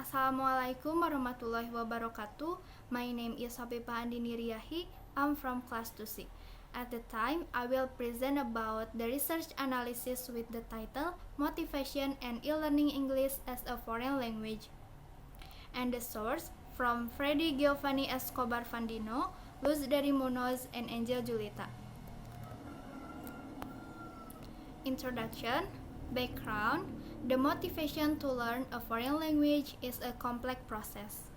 Assalamualaikum warahmatullahi wabarakatuh. My name is Habibah Andini Riyahi. I'm from class 2C. At the time, I will present about the research analysis with the title Motivation and E-Learning English as a Foreign Language. And the source from Freddy Giovanni Escobar Fandino, Luz Dari Munoz, and Angel Julita. Introduction. Background. The motivation to learn a foreign language is a complex process.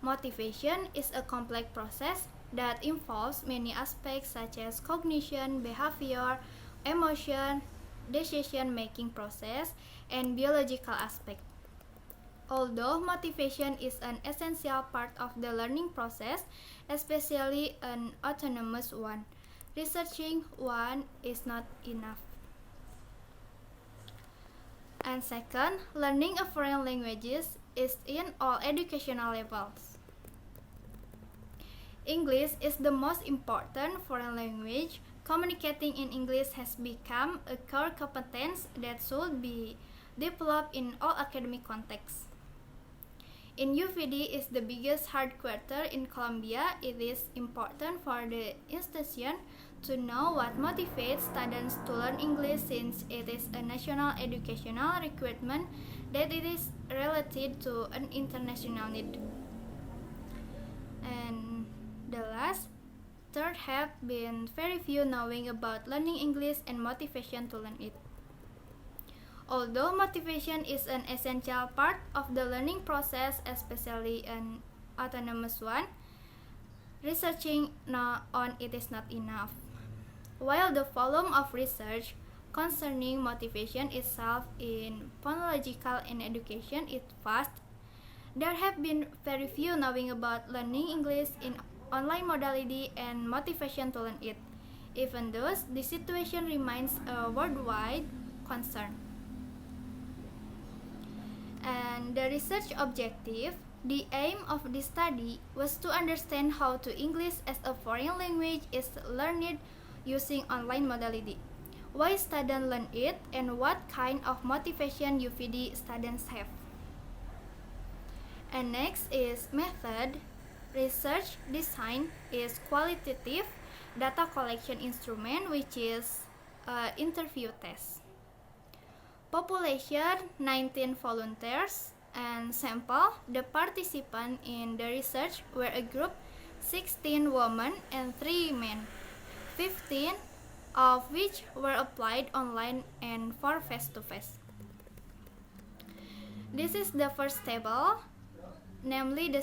Motivation is a complex process that involves many aspects such as cognition, behavior, emotion, decision-making process, and biological aspect. Although motivation is an essential part of the learning process, especially an autonomous one, researching one is not enough. And second, learning of foreign languages is in all educational levels. English is the most important foreign language. Communicating in English has become a core competence that should be developed in all academic contexts. In UVD is the biggest headquarters in Colombia. It is important for the institution to know what motivates students to learn English, since it is a national educational requirement that it is related to an international need. And the last, third, have been very few knowing about learning English and motivation to learn it. Although motivation is an essential part of the learning process, especially an autonomous one, researching on it is not enough. While the volume of research concerning motivation itself in phonological and education is vast, there have been very few knowing about learning English in online modality and motivation to learn it. Even though the situation remains a worldwide concern. And the research objective, the aim of this study was to understand how to English as a foreign language is learned using online modality, why students learn it, and what kind of motivation UVD students have. And next is method. Research design is qualitative data collection instrument, which is interview test. Population 19 volunteers, and sample. The participants in the research were a group 16 women and 3 men, 15 of which were applied online and 4 face-to-face. This is the first table, namely the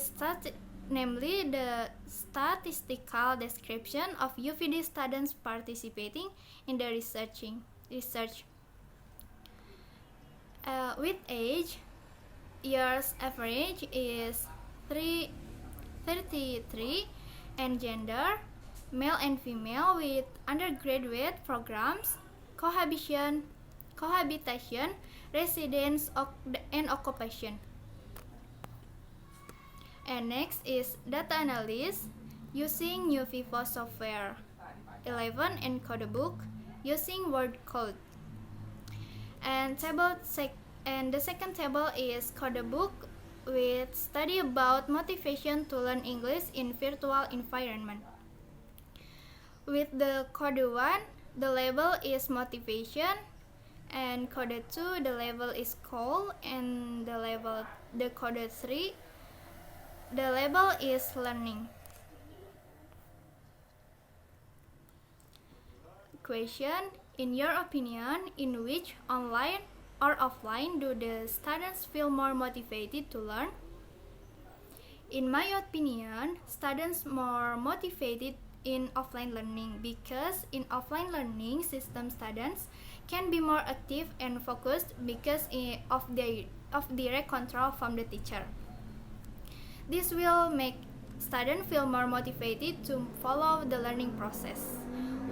statistical description of UVD students participating in the research. With age, years average is 33, and gender, male and female with undergraduate programs, cohabitation, residence, and occupation. And next is data analysis using UVivo software. 11 and codebook using word code. And the second table is codebook with study about motivation to learn English in virtual environment. With the code 1, the label is motivation, and code 2, the label is goal, and the code 3, the label is learning. Question: in your opinion, in which online or offline do the students feel more motivated to learn? In my opinion, students more motivated in offline learning, because in offline learning system students can be more active and focused because of direct control from the teacher. This will make students feel more motivated to follow the learning process.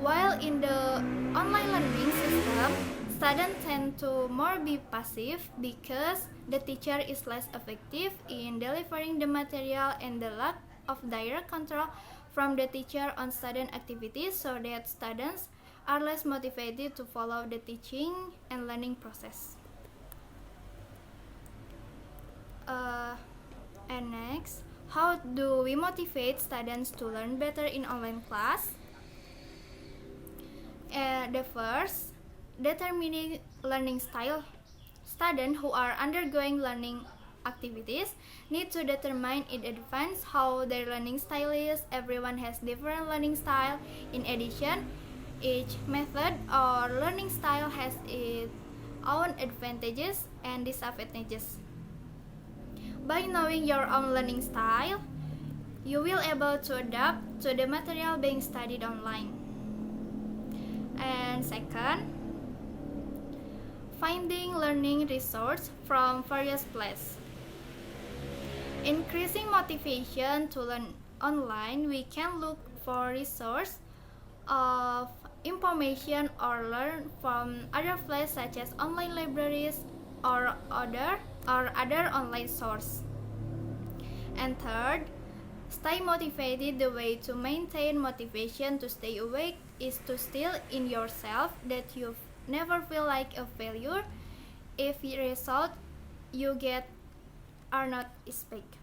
While in the online learning system, students tend to more be passive because the teacher is less effective in delivering the material, and the lack of direct control from the teacher on student activities, so that students are less motivated to follow the teaching and learning process. And next, how do we motivate students to learn better in online class? The first, determining learning style. Students who are undergoing learning activities need to determine in advance how their learning style is. Everyone has different learning style. In addition, each method or learning style has its own advantages and disadvantages. By knowing your own learning style, you will able to adapt to the material being studied online. And second, finding learning resources from various places. Increasing motivation to learn online, we can look for resources of information or learn from other places such as online libraries or other online source. And third, stay motivated. The way to maintain motivation to stay awake is to still in yourself that you never feel like a failure if the result you get are not expected.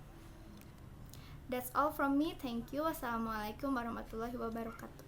That's all from me. Thank you. Wassalamualaikum warahmatullahi wabarakatuh.